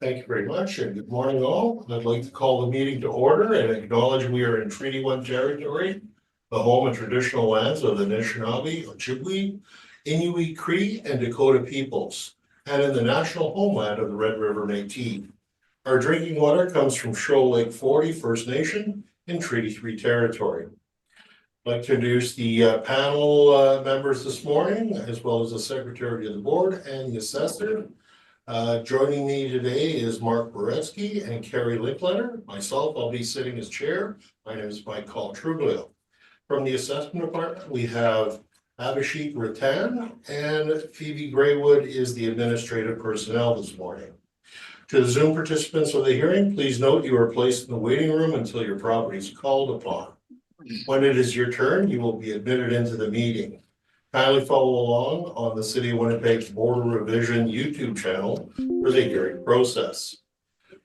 Thank you very much, and good morning all. I'd like to call the meeting to order and acknowledge we are in Treaty One territory, the home and traditional lands of the Anishinaabe, Ojibwe, Inuit, Cree, and Dakota peoples, and in the national homeland of the Red River Métis. Our drinking water comes from Shoal Lake 40 First Nation in Treaty 3 territory. I'd like to introduce the panel members this morning, as well as the Secretary of the Board and the Assessor. Joining me today is Mark Boretsky and Carrie Linkletter. Myself, I'll be sitting as chair. My name is Mike Truglio. From the assessment department, we have Abhishek Ratan and Phoebe Graywood is the administrative personnel this morning. To the Zoom participants of the hearing, please note you are placed in the waiting room until your property is called upon. When it is your turn, you will be admitted into the meeting. Kindly follow along on the City of Winnipeg's Board Revision YouTube channel for the hearing process.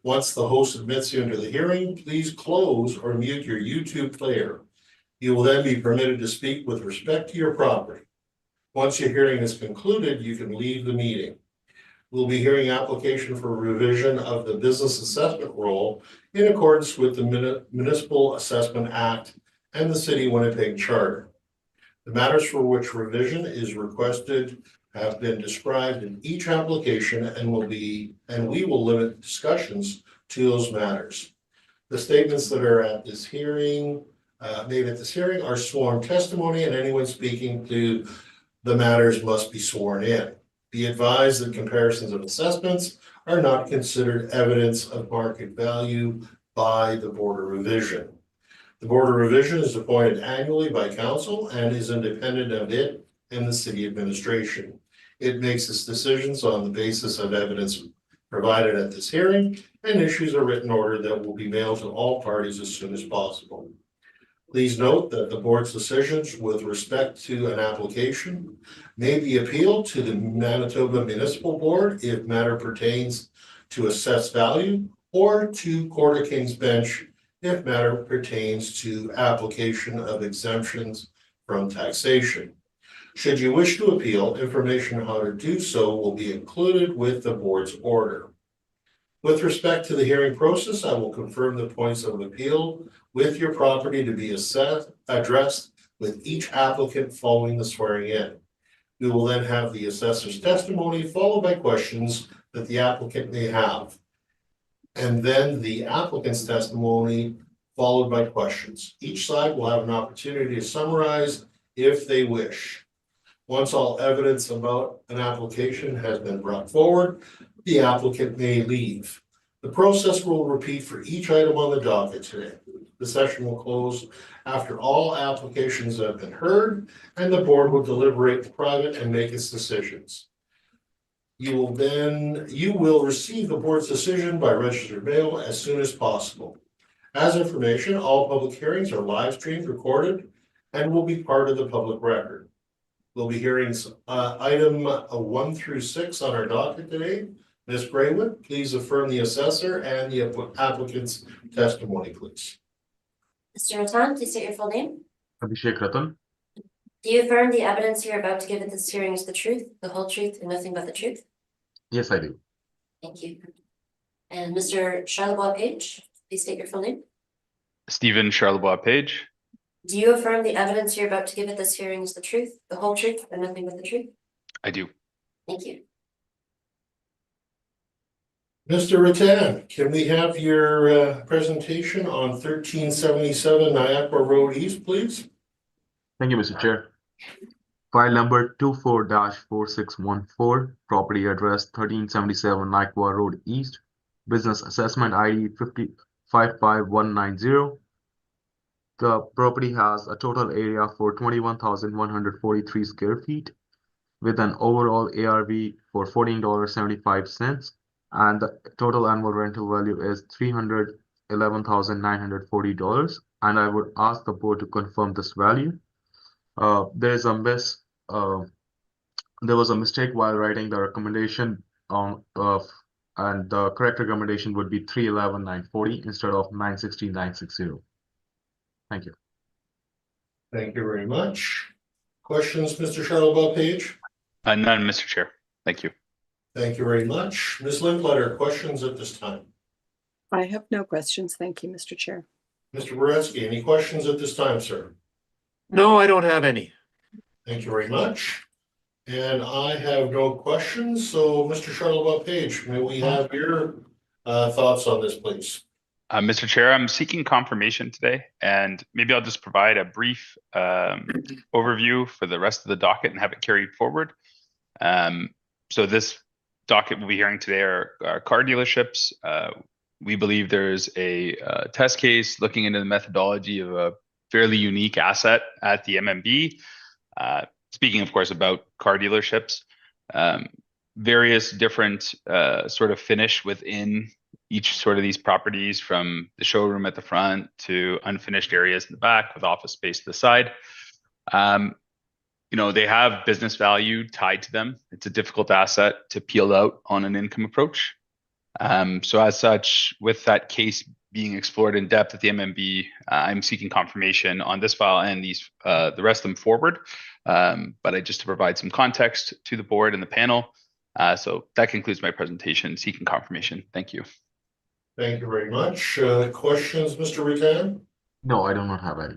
Once the host admits you into the hearing, please close or mute your YouTube player. You will then be permitted to speak with respect to your property. Once your hearing is concluded, you can leave the meeting. We'll be hearing application for revision of the business assessment role in accordance with the Municipal Assessment Act and the City of Winnipeg Charter. The matters for which revision is requested have been described in each application and we will limit discussions to those matters. The statements that are at this hearing, made at this hearing are sworn testimony, and anyone speaking to the matters must be sworn in. Be advised that comparisons of assessments are not considered evidence of market value by the Board of Revision. The Board of Revision is appointed annually by council and is independent of it and the city administration. It makes its decisions on the basis of evidence provided at this hearing and issues a written order that will be mailed to all parties as soon as possible. Please note that the board's decisions with respect to an application may be appealed to the Manitoba Municipal Board if matter pertains to assessed value, or to Court of King's Bench if matter pertains to application of exemptions from taxation. Should you wish to appeal, information on how to do so will be included with the board's order. With respect to the hearing process, I will confirm the points of appeal with your property to be addressed with each applicant following the swearing in. We will then have the assessor's testimony followed by questions that the applicant may have, and then the applicant's testimony followed by questions. Each side will have an opportunity to summarize if they wish. Once all evidence about an application has been brought forward, the applicant may leave. The process will repeat for each item on the docket today. The session will close after all applications have been heard, and the board will deliberate in private and make its decisions. You will receive the board's decision by registered mail as soon as possible. As information, all public hearings are live streamed, recorded, and will be part of the public record. We'll be hearing item 1 through 6 on our docket today. Ms. Graywood, please affirm the assessor and the applicant's testimony, please. Mr. Ratan, please state your full name. Abhishek Ratan. Do you affirm the evidence you're about to give at this hearing is the truth, the whole truth, and nothing but the truth? Yes, I do. Thank you. And Mr. Charlebois Page, please state your full name. Stephen Charlebois Page. Do you affirm the evidence you're about to give at this hearing is the truth, the whole truth, and nothing but the truth? I do. Thank you. Mr. Ratan, can we have your presentation on 1377 Niagara Road East, please? Thank you, Mr. Chair. File number 24-4614, property address 1377 Niagara Road East, business assessment ID 55190. The property has a total area for 21,143 square feet with an overall ARV for $14.75, and the total annual rental value is $311,940. And I would ask the board to confirm this value. There was a mistake while writing the recommendation and the correct recommendation would be $311,940 instead of $960,960. Thank you. Thank you very much. Questions, Mr. Charlebois Page? None, Mr. Chair. Thank you. Thank you very much. Ms. Linkletter, questions at this time? I have no questions. Thank you, Mr. Chair. Mr. Boretsky, any questions at this time, sir? No, I don't have any. Thank you very much. And I have no questions, so Mr. Charlebois Page, may we have your thoughts on this, please? Mr. Chair, I'm seeking confirmation today, and maybe I'll just provide a brief overview for the rest of the docket and have it carried forward. So this docket we'll be hearing today are car dealerships. We believe there's a test case looking into the methodology of a fairly unique asset at the MMB. Speaking, of course, about car dealerships, various different sort of finish within each sort of these properties, from the showroom at the front to unfinished areas in the back with office space to the side. You know, they have business value tied to them. It's a difficult asset to peel out on an income approach. So as such, with that case being explored in depth at the MMB, I'm seeking confirmation on this file and these the rest of them forward. But just to provide some context to the board and the panel. So that concludes my presentation, seeking confirmation. Thank you. Thank you very much. Questions, Mr. Rutan? No, I do not have any.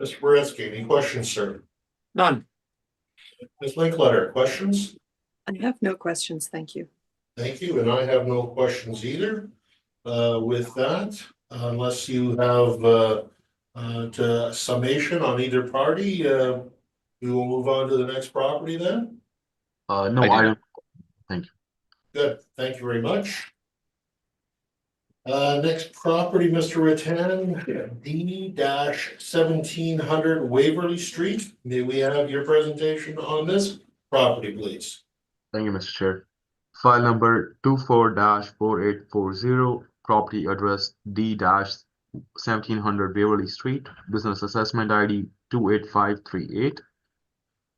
Mr. Boretsky, any questions, sir? None. Ms. Linkletter, questions? I have no questions. Thank you. Thank you, and I have no questions either. With that, unless you have to summation on either party, we will move on to the next property then. No, I do. I don't. Thank you. Good, thank you very much. Next property, Mr. Rattan, D-1700 Waverly Street. May we have your presentation on this property, please? Thank you, Mr. Chair. File number 24-4840, property address D-1700 Waverly Street, business assessment ID 28538.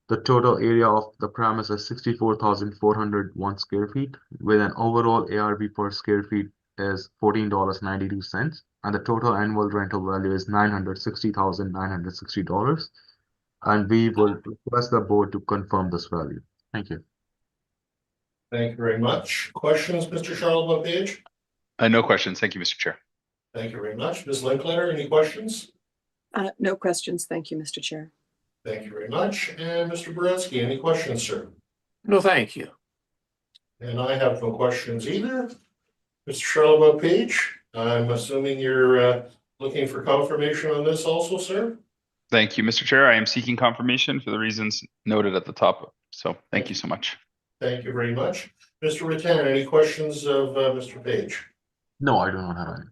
The total area of the premise is 64,401 square feet, with an overall ARV per square feet is $14.92, and the total annual rental value is $960,960. And we will request the board to confirm this value. Thank you. Thank you very much. Questions, Mr. Charlebois Page? No questions. Thank you, Mr. Chair. Thank you very much. Ms. Linkletter, any questions? No questions. Thank you, Mr. Chair. Thank you very much. And Mr. Boretsky, any questions, sir? No, thank you. And I have no questions either. Mr. Charlebois Page, I'm assuming you're looking for confirmation on this also, sir? Thank you, Mr. Chair. I am seeking confirmation for the reasons noted at the top. So thank you so much. Thank you very much. Mr. Rattan, any questions of Mr. Page? No, I do not have any.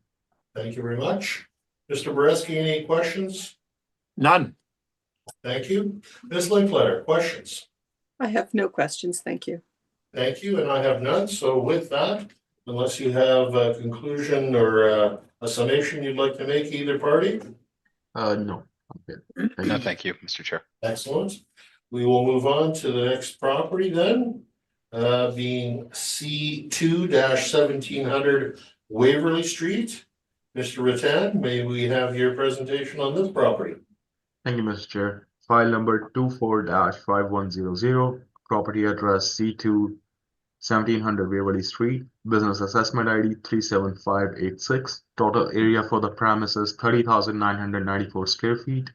Thank you very much. Mr. Boretsky, any questions? None. Thank you. Ms. Linkletter, questions? I have no questions. Thank you. Thank you, and I have none. So with that, unless you have a conclusion or a summation you'd like to make either party? No. Okay. Thank No, you. thank you, Mr. Chair. Excellent. We will move on to the next property then, being C2-1700 Waverly Street. Mr. Rattan, may we have your presentation on this property? Thank you, Mr. Chair. File number 24-5100, property address C2-1700 Waverly Street, business assessment ID 37586. Total area for the premises 30,994 square feet,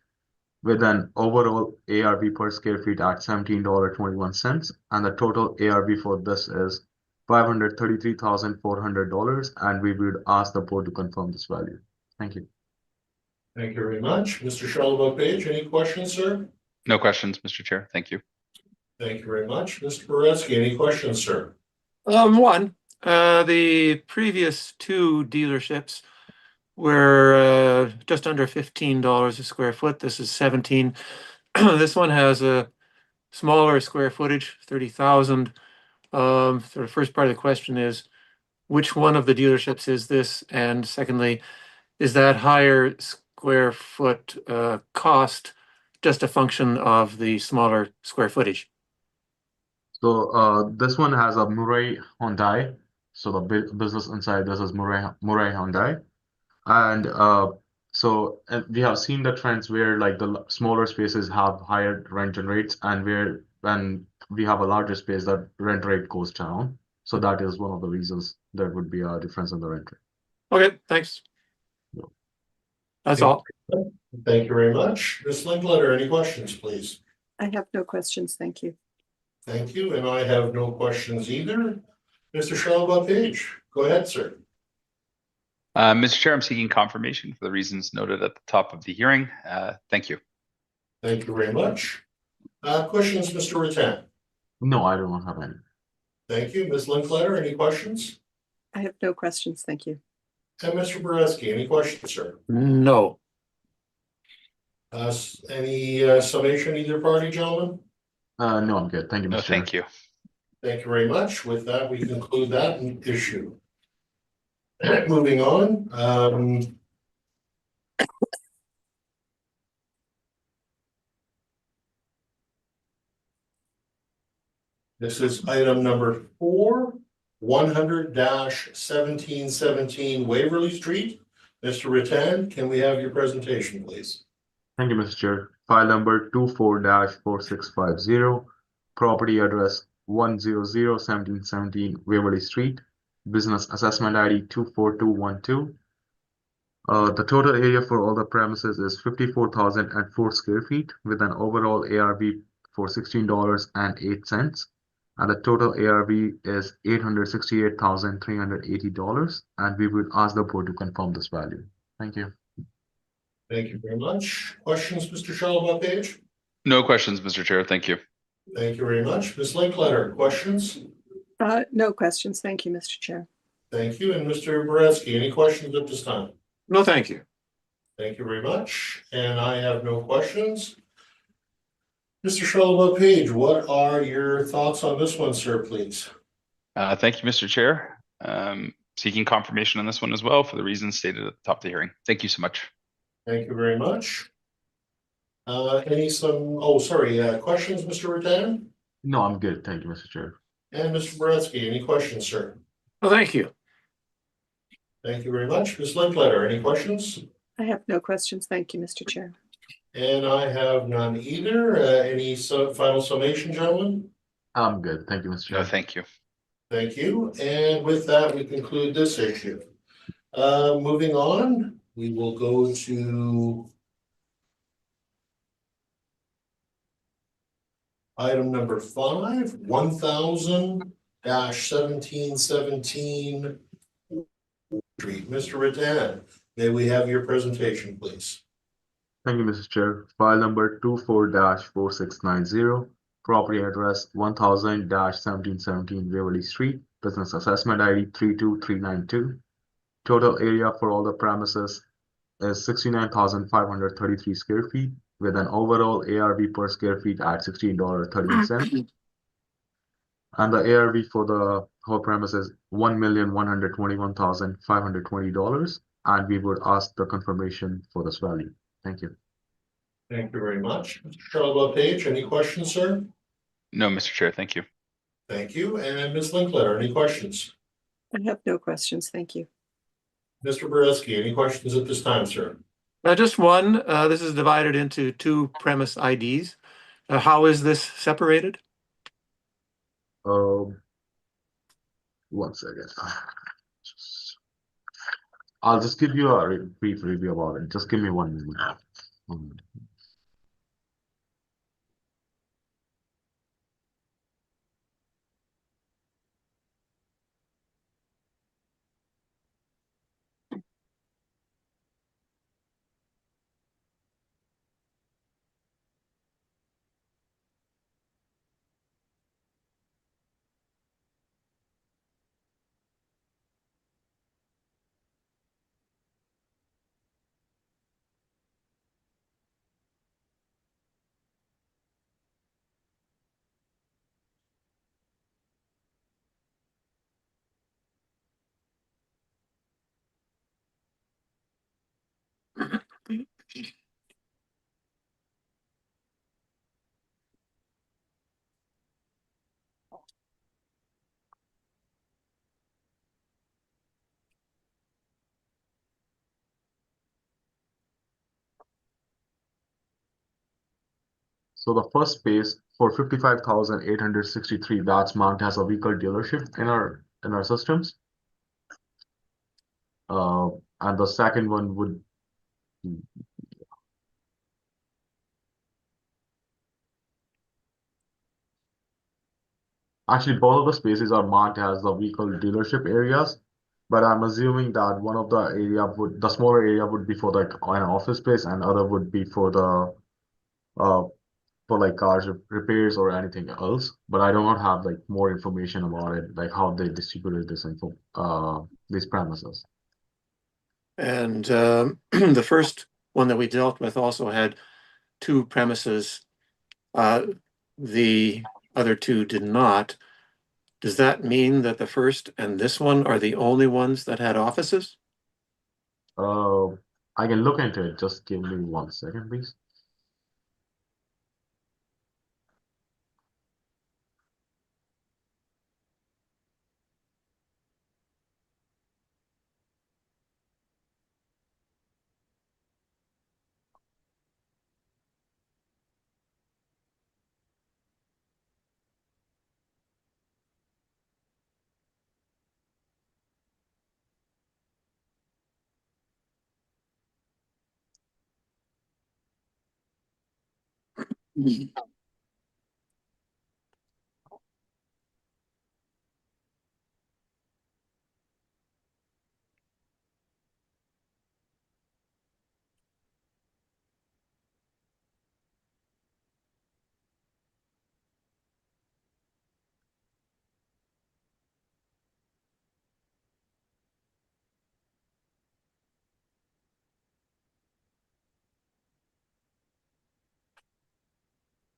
with an overall ARV per square feet at $17.21, and the total ARV for this is $533,400, and we would ask the board to confirm this value. Thank you. Thank you very much. Mr. Charlebois Page, any questions, sir? No questions, Mr. Chair. Thank you. Thank you very much. Mr. Boretsky, any questions, sir? One, the previous two dealerships were just under $15 a square foot. This is 17. This one has a smaller square footage, 30,000. So the first part of the question is, which one of the dealerships is this? And secondly, is that higher square foot cost just a function of the smaller square footage? So this one has a Murray Hyundai. So the business inside this is Murray Hyundai. And so we have seen the trends where like the smaller spaces have higher rental rates, and where when we have a larger space, that rent rate goes down. So that is one of the reasons there would be a difference in the rent rate. Okay, thanks. Yeah. That's all. Thank you very much. Ms. Linkletter, any questions, please? I have no questions, thank you. Thank you, and I have no questions either. Mr. Charlebois Page, go ahead, sir. Mr. Chair, I'm seeking confirmation for the reasons noted at the top of the hearing. Thank you. Thank you very much. Questions, Mr. Rattan? No, I don't have any. Thank you. Ms. Linkletter, any questions? I have no questions, thank you. And Mr. Boreski, any questions, sir? No. Any summation, either party, gentlemen? No, I'm good. Thank you, No, Mr. Chair. thank you. Thank you very much. With that, we conclude that issue. Moving on, this is item number 4, 100-1717 Waverly Street. Mr. Rattan, can we have your presentation, please? Thank you, Mr. Chair. File number 24-4650, property address 100-1717 Waverly Street, business assessment ID 24212. The total area for all the premises is 54,004 square feet with an overall ARV for $16.08. And the total ARV is $868,380. And we would ask the board to confirm this value. Thank you. Thank you very much. Questions, Mr. Charlebois Page? No questions, Mr. Chair. Thank you. Thank you very much. Ms. Linkletter, questions? No questions, thank you, Mr. Chair. Thank you. And Mr. Boreski, any questions at this time? No, thank you. Thank you very much. And I have no questions. Mr. Charlebois Page, what are your thoughts on this one, sir, please? Thank you, Mr. Chair. Seeking confirmation on this one as well for the reasons stated at the top of the hearing. Thank you so much. Thank you very much. Questions, Mr. Rattan? No, I'm good. Thank you, Mr. Chair. And Mr. Boreski, any questions, sir? No, thank you. Thank you very much. Ms. Linkletter, any questions? I have no questions, thank you, Mr. Chair. And I have none either. Any final summation, gentlemen? I'm good. Thank you, Mr. Chair. No, thank you. Thank you. And with that, we conclude this issue. Moving on, we will go to item number 5, 1000-1717 Street. Mr. Rattan, may we have your presentation, please? Thank you, Mr. Chair. File number 24-4690, property address 1000-1717 Waverly Street, business assessment ID 32392. Total area for all the premises is 69,533 square feet with an overall ARV per square feet at $16.13. And the ARV for the whole premise is $1,121,520. And we would ask the confirmation for this value. Thank you. Thank you very much. Mr. Charlebois Page, any questions, sir? No, Mr. Chair. Thank you. Thank you. And Ms. Linkletter, any questions? I have no questions, thank you. Mr. Boreski, any questions at this time, sir? Just one. This is divided into 2 premise IDs. How is this separated? One second. I'll just give you a brief review about it. Just give me 1 minute. So the first space for 55,863, that's marked as a vehicle dealership in our systems. And the second one would actually both of the spaces are marked as the vehicle dealership areas, but I'm assuming that one of the smaller area would be for like an office space, and other would be for the for like cars repairs or anything else. But I do not have like more information about it, like how they distributed this info, these premises. And the first one that we dealt with also had 2 premises. The other 2 did not. Does that mean that the first and this one are the only ones that had offices? I can look into it. Just give me 1 second, please.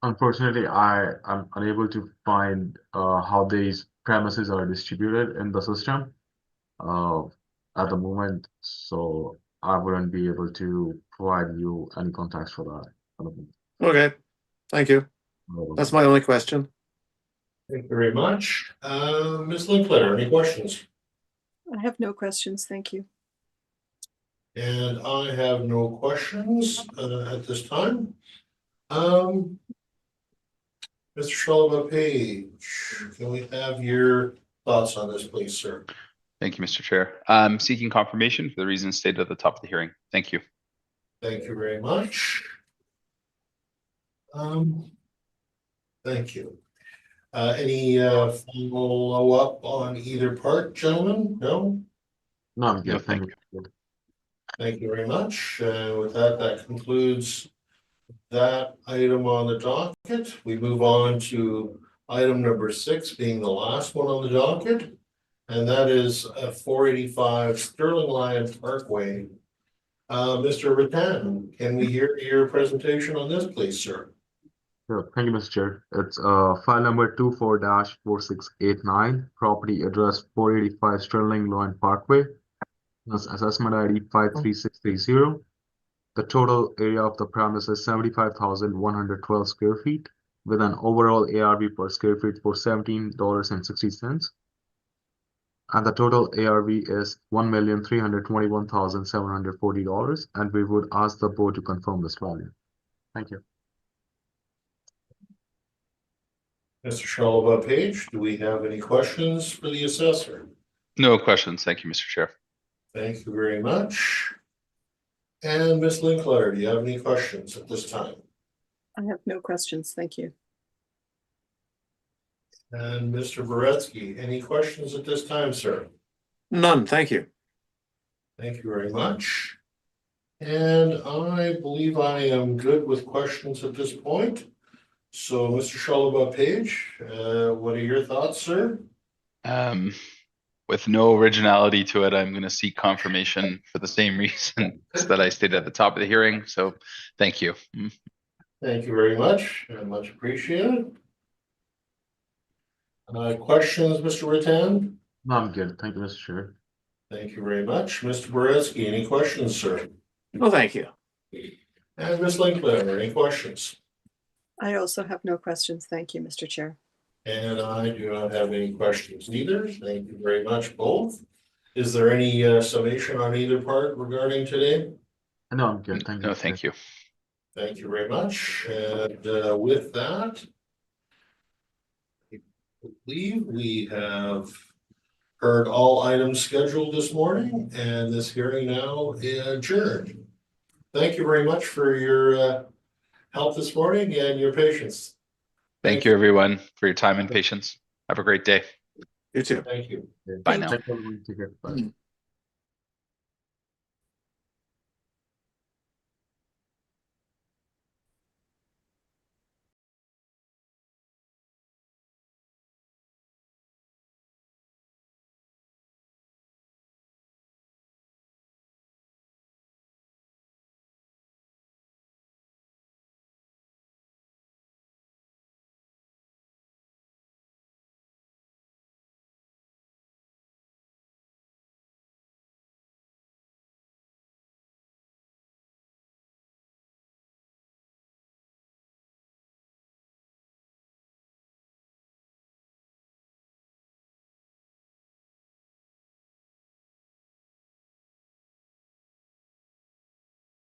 Unfortunately, I am unable to find how these premises are distributed in the system uh, at the moment, so I wouldn't be able to provide you any context for that. at the moment. Okay, thank you. That's my only question. Thank you very much. Ms. Linkletter, any questions? I have no questions, thank you. And I have no questions at this time. Mr. Shalva Page, can we have your thoughts on this, please, sir? Thank you, Mr. Chair. Seeking confirmation for the reasons stated at the top of the hearing. Thank you. Thank you very much. Thank you. Any follow-up on either part, gentlemen? No? No, I'm good. No, Thank thank you. Thank you very much. With that, that concludes that item on the docket. We move on to item number 6, being the last one on the docket. And that is 485 Sterling Lion Parkway. Mr. Rattan, can we hear your presentation on this, please, sir? Sure. Thank you, Mr. Chair. It's file number 24-4689, property address 485 Sterling Loan Parkway. That's assessment ID 53630. The total area of the premise is 75,112 square feet, with an overall ARV per square feet for $17.60. And the total ARV is $1,321,740, and we would ask the board to confirm this value. Thank you. Mr. Shalva Page, do we have any questions for the assessor? No questions. Thank you, Mr. Chair. Thank you very much. And Ms. Linkletter, do you have any questions at this time? I have no questions, thank you. And Mr. Boretsky, any questions at this time, sir? None, thank you. Thank you very much. And I believe I am good with questions at this point. So, Mr. Shalva Page, what are your thoughts, sir? With no originality to it, I'm going to seek confirmation for the same reasons that I stated at the top of the hearing. So thank you. Thank you very much. Much appreciated. Questions, Mr. Rattan? No, I'm good. Thank you, Mr. Chair. Thank you very much. Mr. Boretsky, any questions, sir? No, thank you. And Ms. Linkletter, any questions? I also have no questions, thank you, Mr. Chair. And I do not have any questions either. Thank you very much, both. Is there any summation on either part regarding today? No, I'm good. Thank you. No, thank you. Thank you very much. And with that, I believe we have heard all items scheduled this morning, and this hearing now adjourned. Thank you very much for your help this morning and your patience. Thank you, everyone, for your time and patience. Have a great day. You too. Thank you. Bye now. Thank you, everyone. Take care. Bye.